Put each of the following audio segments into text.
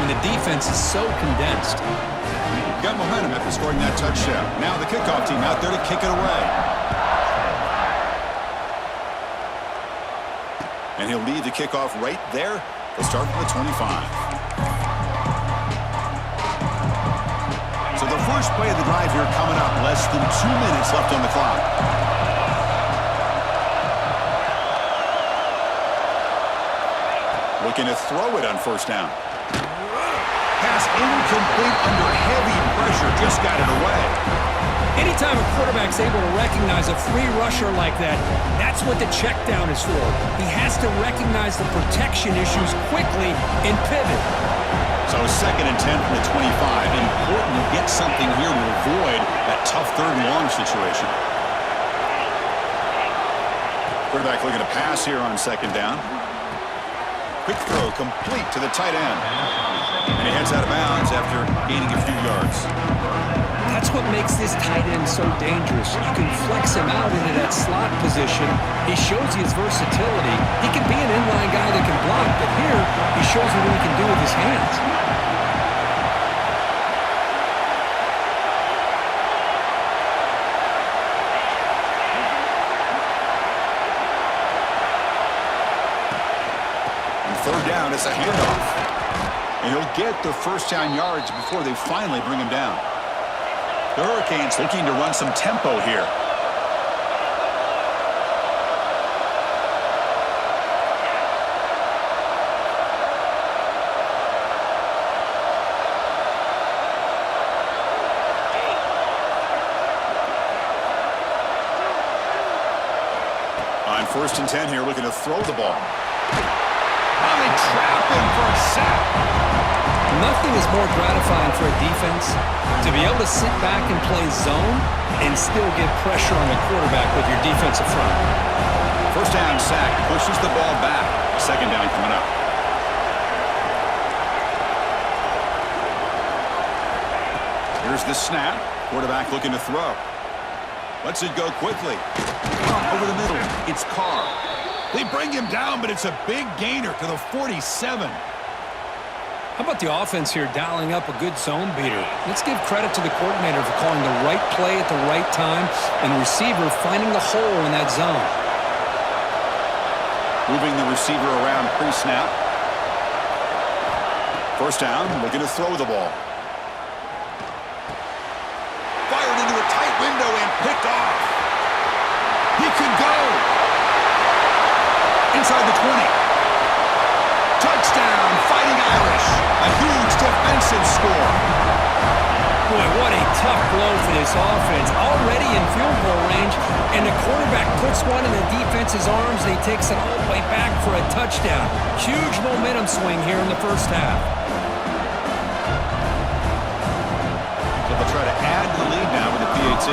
when the defense is so condensed. Got momentum after scoring that touchdown. Now the kickoff team out there to kick it away. And he'll lead the kickoff right there. They'll start from the 25. So the first play of the drive here coming up. Less than 2 minutes left on the clock. Looking to throw it on first down. Pass incomplete under heavy pressure. Just got it away. Anytime a quarterback's able to recognize a free rusher like that, that's what the check down is for. He has to recognize the protection issues quickly and pivot. So 2nd and 10 from the 25. Important to get something here to avoid that tough 3rd and long situation. Quarterback looking to pass here on 2nd down. Quick throw complete to the tight end. And he heads out of bounds after gaining a few yards. That's what makes this tight end so dangerous. You can flex him out into that slot position. He shows his versatility. He can be an inline guy that can block, but here he shows what he can do with his hands. And 3rd down, it's a handoff. And he'll get the first down yards before they finally bring him down. The Hurricanes looking to run some tempo here. On 1st and 10 here, looking to throw the ball. Oh, they trap him for a sack. Nothing is more gratifying for a defense to be able to sit back and play zone and still get pressure on the quarterback with your defensive front. First down sack, pushes the ball back. 2nd down coming up. Here's the snap. Quarterback looking to throw. Lets it go quickly. Over the middle, it's Carr. They bring him down, but it's a big gainer to the 47. How about the offense here dialing up a good zone beater? Let's give credit to the coordinator for calling the right play at the right time and the receiver finding the hole in that zone. Moving the receiver around pre-snap. First down, looking to throw the ball. Fired into a tight window and picked off. He could go. Inside the 20. Touchdown, Fighting Irish. A huge defensive score. Boy, what a tough blow for this offense. Already in field goal range, and the quarterback puts one in the defense's arms, and he takes it all the way back for a touchdown. Huge momentum swing here in the first half. So they'll try to add to the lead now with the PAT.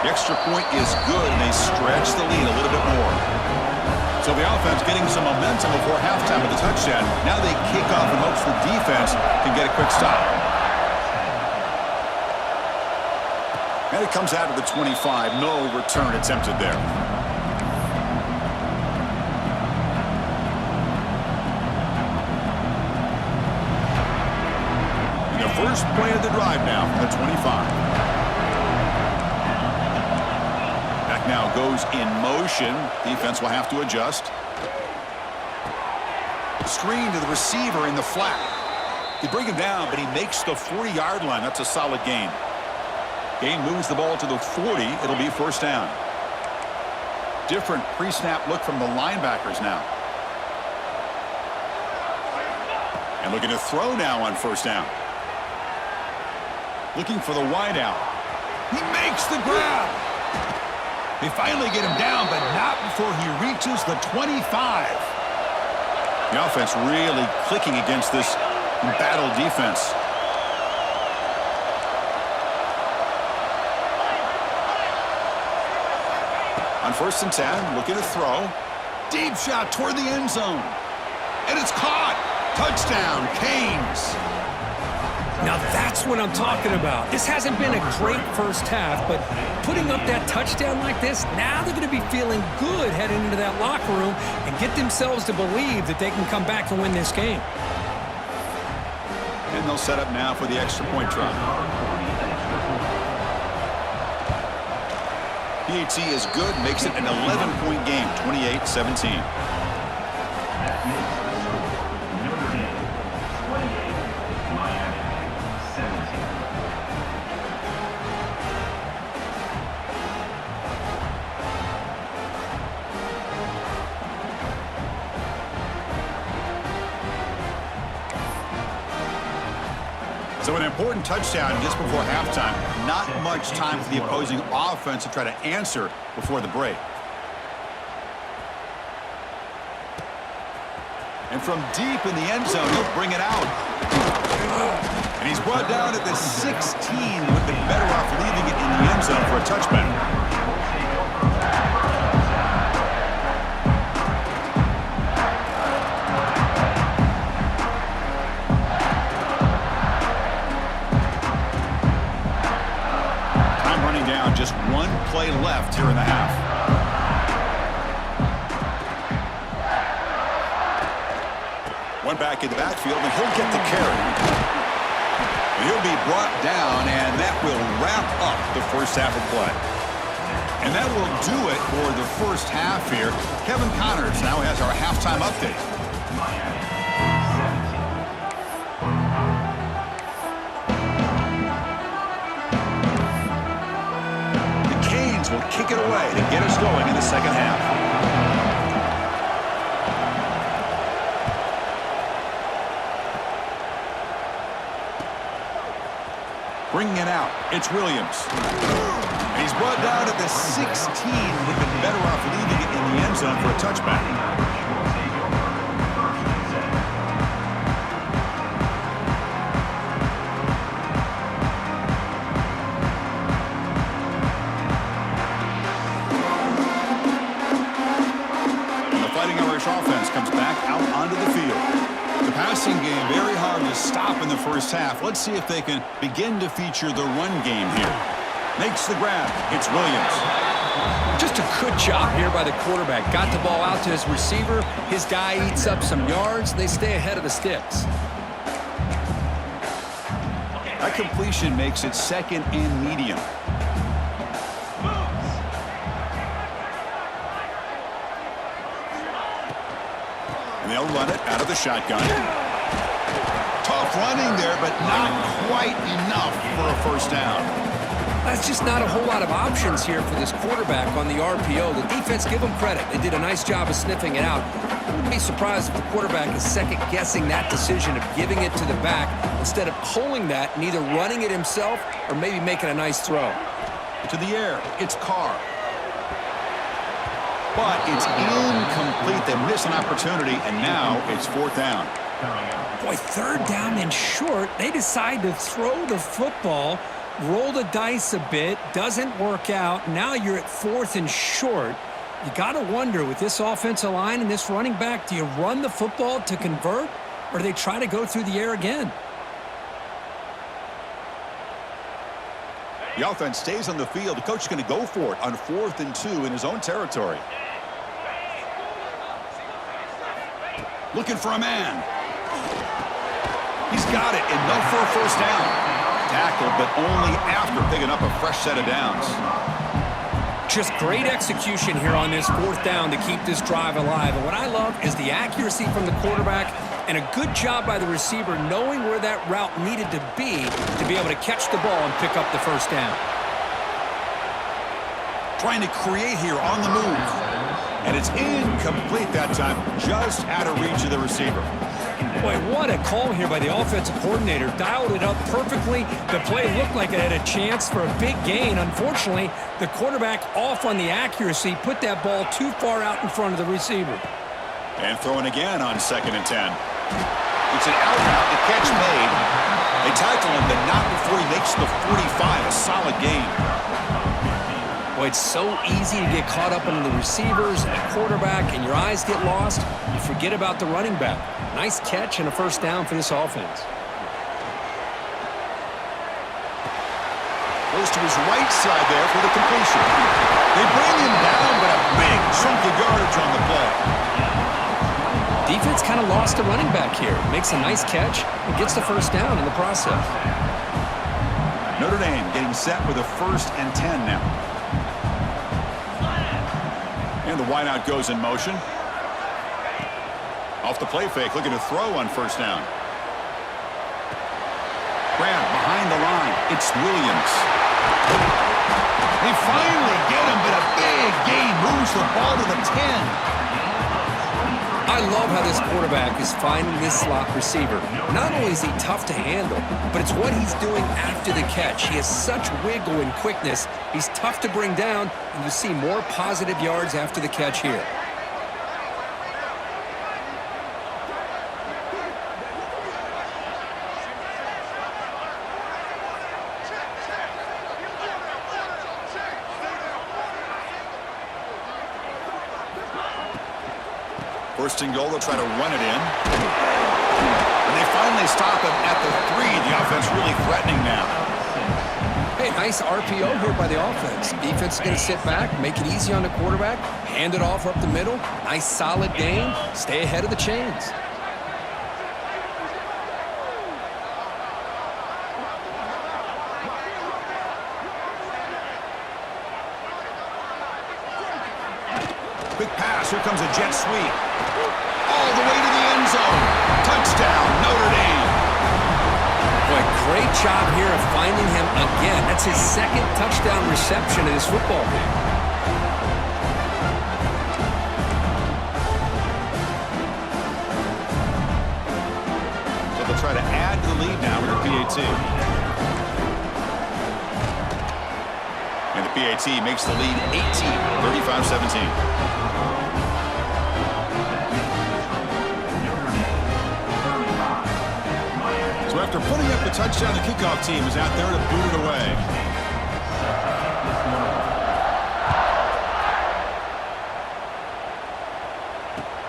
The extra point is good, and they stretch the lead a little bit more. So the offense getting some momentum before halftime with the touchdown. Now they kick off in hopes the defense can get a quick stop. And it comes out of the 25. No return attempted there. And the first play of the drive now from the 25. Now goes in motion. Defense will have to adjust. Screen to the receiver in the flat. They bring him down, but he makes the 40-yard line. That's a solid gain. Gain moves the ball to the 40. It'll be first down. Different pre-snap look from the linebackers now. And looking to throw now on first down. Looking for the wideout. He makes the grab. They finally get him down, but not before he reaches the 25. The offense really clicking against this embattled defense. On 1st and 10, looking to throw. Deep shot toward the end zone. And it's caught. Touchdown, Canes. Now that's what I'm talking about. This hasn't been a great first half, but putting up that touchdown like this, now they're going to be feeling good heading into that locker room and get themselves to believe that they can come back and win this game. And they'll set up now for the extra point try. PAT is good, makes it an 11-point game, 28-17. So an important touchdown just before halftime. Not much time for the opposing offense to try to answer before the break. And from deep in the end zone, he'll bring it out. And he's brought down at the 16. Would have been better off leaving it in the end zone for a touchback. Just one play left here in the half. One back in the backfield, and he'll get the carry. And he'll be brought down, and that will wrap up the first half of play. And that will do it for the first half here. Kevin Connors now has our halftime update. Will kick it away to get us going in the second half. Bringing it out, it's Williams. And he's brought down at the 16. Would have been better off leaving it in the end zone for a touchback. Offense comes back out onto the field. The passing game very hard to stop in the first half. Let's see if they can begin to feature the run game here. Makes the grab. It's Williams. Just a good job here by the quarterback. Got the ball out to his receiver. His guy eats up some yards. They stay ahead of the sticks. That completion makes it second and medium. They'll run it out of the shotgun. Tough running there, but not quite enough for a first down. That's just not a whole lot of options here for this quarterback on the RPO. The defense, give them credit. They did a nice job of sniffing it out. I wouldn't be surprised if the quarterback is second-guessing that decision of giving it to the back instead of pulling that and either running it himself or maybe making a nice throw. To the air, it's Carr. But it's incomplete. They miss an opportunity, and now it's fourth down. Boy, third down and short. They decide to throw the football, roll the dice a bit, doesn't work out. Now you're at fourth and short. You got to wonder, with this offensive line and this running back, do you run the football to convert, or do they try to go through the air again? The offense stays on the field. The coach is going to go for it on 4th and 2 in his own territory. Looking for a man. He's got it. Enough for a first down. Tackled, but only after picking up a fresh set of downs. Just great execution here on this fourth down to keep this drive alive. And what I love is the accuracy from the quarterback and a good job by the receiver knowing where that route needed to be able to catch the ball and pick up the first down. Trying to create here on the move. And it's incomplete that time, just out of reach of the receiver. Boy, what a call here by the offensive coordinator. Dialed it up perfectly. The play looked like it had a chance for a big gain. Unfortunately, the quarterback off on the accuracy, put that ball too far out in front of the receiver. And throwing again on 2nd and 10. It's an out route, the catch made. They tackle him, but not before he makes the 45, a solid gain. Boy, it's so easy to get caught up in the receivers and the quarterback, and your eyes get lost. You forget about the running back. Nice catch and a first down for this offense. Goes to his right side there for the completion. They bring him down, but a big chunk of yardage on the play. Defense kind of lost a running back here. Makes a nice catch and gets the first down in the process. Notre Dame getting set with a 1st and 10 now. And the wideout goes in motion. Off the play fake, looking to throw on 1st down. Grant behind the line. It's Williams. They finally get him, but a big gain moves the ball to the 10. I love how this quarterback is finding this slot receiver. Not only is he tough to handle, but it's what he's doing after the catch. He has such wiggle and quickness. He's tough to bring down, and you see more positive yards after the catch here. First and goal, they'll try to run it in. And they finally stop him at the 3. The offense really threatening now. Hey, nice RPO here by the offense. Defense is going to sit back, make it easy on the quarterback, hand it off up the middle. Nice solid gain. Stay ahead of the chains. Quick pass. Here comes a jet sweep. All the way to the end zone. Touchdown, Notre Dame. Boy, great job here of finding him again. That's his 2nd touchdown reception in this football game. So they'll try to add to the lead now with the PAT. And the PAT makes the lead 18, 35-17. So after putting up the touchdown, the kickoff team is out there to boot it away.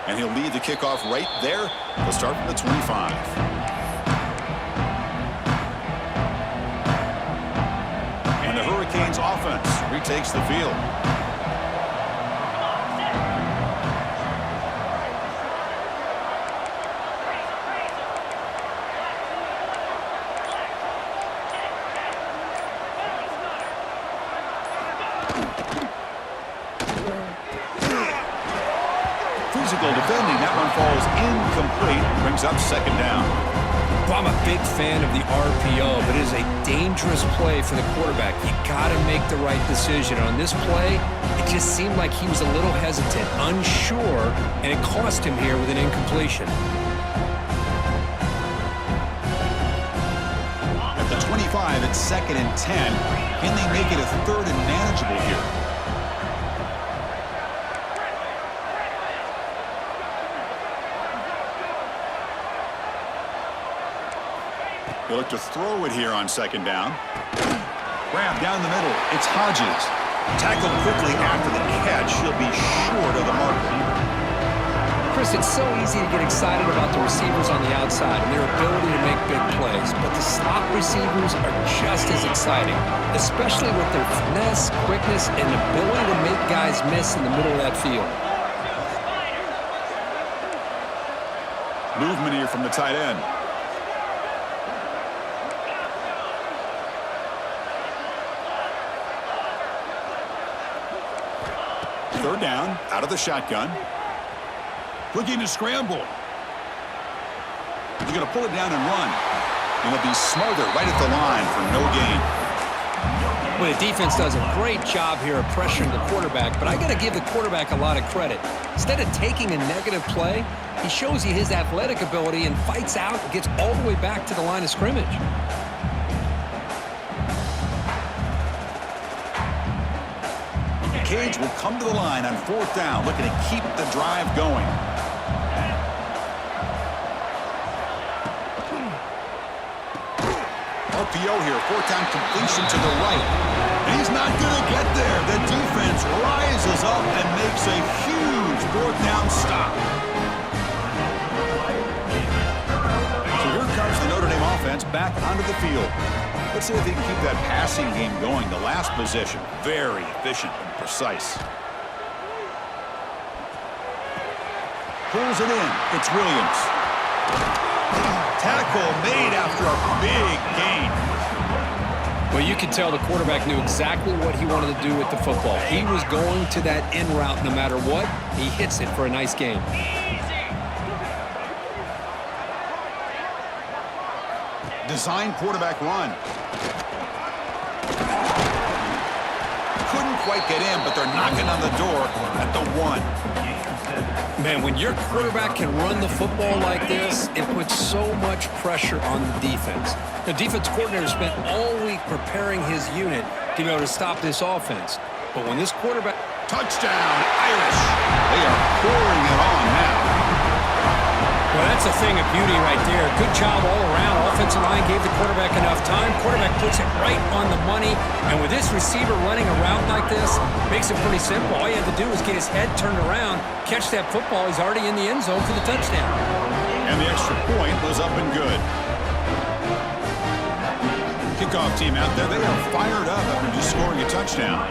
And he'll lead the kickoff right there. He'll start from the 25. And the Hurricanes offense retakes the field. Physical defending. That one falls incomplete. Brings up 2nd down. Well, I'm a big fan of the RPO, but it is a dangerous play for the quarterback. You got to make the right decision. On this play, it just seemed like he was a little hesitant, unsure, and it cost him here with an incompletion. At the 25, it's 2nd and 10. Can they make it a 3rd and manageable here? They look to throw it here on 2nd down. Grab down the middle. It's Hodges. Tackled quickly after the catch. He'll be short of the marker. Chris, it's so easy to get excited about the receivers on the outside and their ability to make big plays, but the slot receivers are just as exciting, especially with their finesse, quickness, and ability to make guys miss in the middle of that field. Movement here from the tight end. 3rd down, out of the shotgun. Looking to scramble. He's going to pull it down and run. And he'll be smothered right at the line for no gain. Well, the defense does a great job here of pressuring the quarterback, but I got to give the quarterback a lot of credit. Instead of taking a negative play, he shows you his athletic ability and fights out and gets all the way back to the line of scrimmage. Cage will come to the line on 4th down, looking to keep the drive going. RPO here, 4th down completion to the right. And he's not going to get there. The defense rises up and makes a huge 4th down stop. So here comes the Notre Dame offense back onto the field. Let's see if they can keep that passing game going. The last possession, very efficient and precise. Pulls it in. It's Williams. Tackle made after a big gain. Well, you could tell the quarterback knew exactly what he wanted to do with the football. He was going to that in route no matter what. He hits it for a nice gain. Design quarterback run. Couldn't quite get in, but they're knocking on the door at the 1. Man, when your quarterback can run the football like this, it puts so much pressure on the defense. The defense coordinator spent all week preparing his unit to be able to stop this offense. But when this quarterback... Touchdown, Irish. They are pouring it on now. Well, that's a thing of beauty right there. Good job all around. Offensive line gave the quarterback enough time. Quarterback puts it right on the money. And with this receiver running a route like this, makes it pretty simple. All you have to do is get his head turned around, catch that football. He's already in the end zone for the touchdown. And the extra point was up and good. Kickoff team out there, they are fired up after just scoring a touchdown.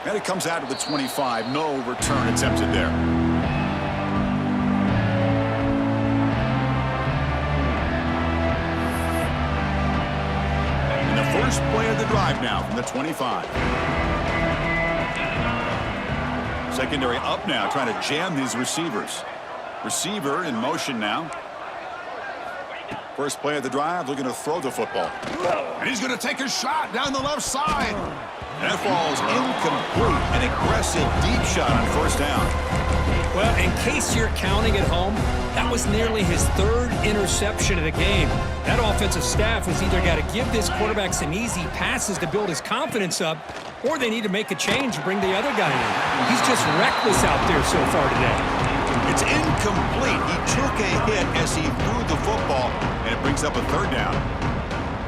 And it comes out to the 25. No return attempted there. And the first play of the drive now from the 25. Secondary up now, trying to jam these receivers. Receiver in motion now. First play of the drive, looking to throw the football. And he's going to take a shot down the left side. And that falls incomplete. An aggressive deep shot on first down. Well, in case you're counting at home, that was nearly his 3rd interception of the game. That offensive staff has either got to give this quarterback some easy passes to build his confidence up, or they need to make a change and bring the other guy in. He's just reckless out there so far today. It's incomplete. He took a hit as he threw the football, and it brings up a 3rd down.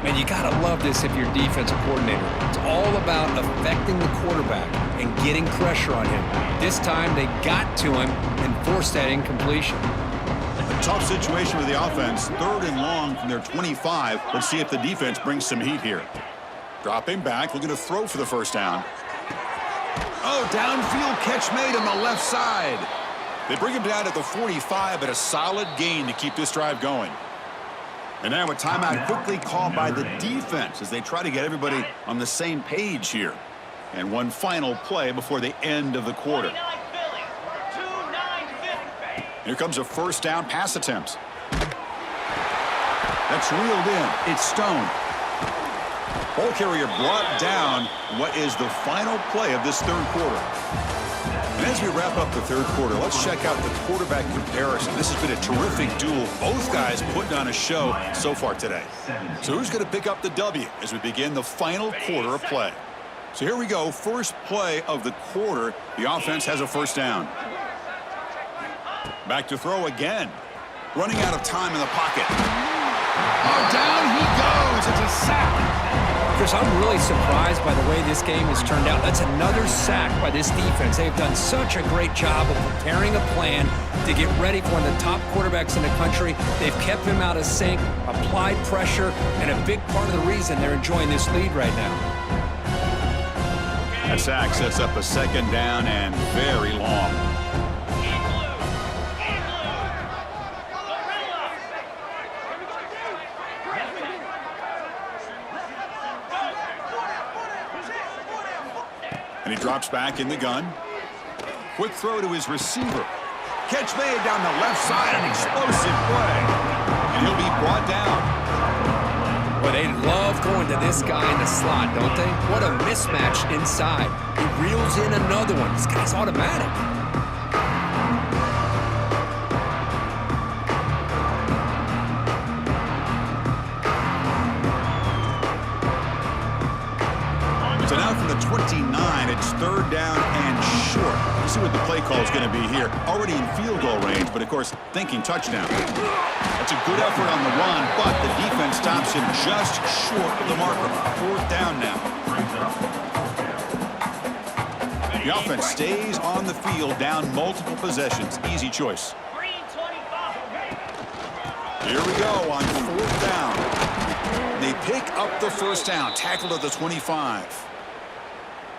Man, you got to love this if you're defensive coordinator. It's all about affecting the quarterback and getting pressure on him. This time, they got to him and forced that incompletion. A tough situation with the offense. 3rd and long from their 25. Let's see if the defense brings some heat here. Dropping back, looking to throw for the first down. Oh, downfield catch made on the left side. They bring him down at the 45, but a solid gain to keep this drive going. And now a timeout quickly called by the defense as they try to get everybody on the same page here. And one final play before the end of the quarter. Here comes a first down pass attempt. That's reeled in. It's Stone. Ball carrier brought down. What is the final play of this 3rd quarter? And as we wrap up the 3rd quarter, let's check out the quarterback comparison. This has been a terrific duel. Both guys putting on a show so far today. So who's going to pick up the W as we begin the final quarter of play? So here we go. First play of the quarter. The offense has a first down. Back to throw again. Running out of time in the pocket. Oh, down he goes. It's a sack. Chris, I'm really surprised by the way this game has turned out. That's another sack by this defense. They've done such a great job of preparing a plan to get ready for one of the top quarterbacks in the country. They've kept him out of sync, applied pressure, and a big part of the reason they're enjoying this lead right now. That sack sets up a 2nd down and very long. And he drops back in the gun. Quick throw to his receiver. Catch made down the left side, an explosive play. And he'll be brought down. Well, they love going to this guy in the slot, don't they? What a mismatch inside. He reels in another one. This guy's automatic. So now from the 29, it's 3rd down and short. Let's see what the play call is going to be here. Already in field goal range, but of course, thinking touchdown. That's a good effort on the run, but the defense stops him just short of the marker. 4th down now. The offense stays on the field, down multiple possessions. Easy choice. Here we go on 4th down. They pick up the first down, tackled at the 25.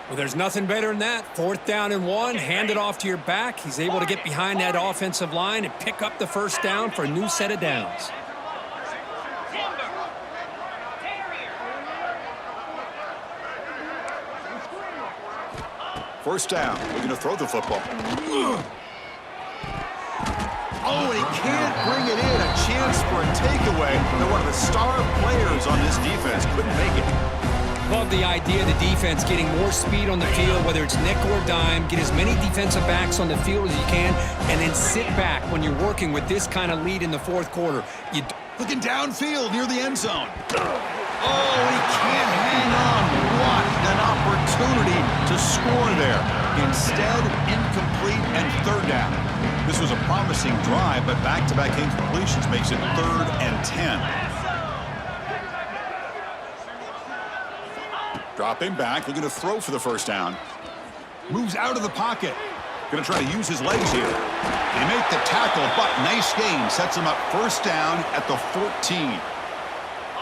Well, there's nothing better than that. 4th down and 1, hand it off to your back. He's able to get behind that offensive line and pick up the first down for a new set of downs. First down. We're going to throw the football. Oh, and he can't bring it in. A chance for a takeaway. They're one of the star players on this defense. Couldn't make it. Love the idea of the defense getting more speed on the field, whether it's nickel or dime. Get as many defensive backs on the field as you can, and then sit back when you're working with this kind of lead in the 4th quarter. Looking downfield near the end zone. Oh, he can't hang on. What an opportunity to score there. Instead, incomplete and 3rd down. This was a promising drive, but back-to-back incompletions makes it 3rd and 10. Dropping back, looking to throw for the first down. Moves out of the pocket. Going to try to use his legs here. They make the tackle, but nice game. Sets him up first down at the 14.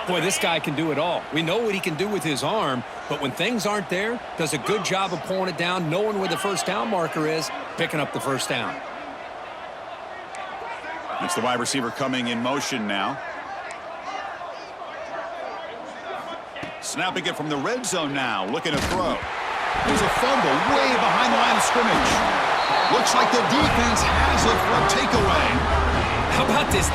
Boy, this guy can do it all. We know what he can do with his arm, but when things aren't there, does a good job of pulling it down, knowing where the first down marker is, picking up the first down. It's the wide receiver coming in motion now. Snapping it from the red zone now, looking to throw. There's a fumble way behind the line of scrimmage. Looks like the defense has it for a takeaway. How about this?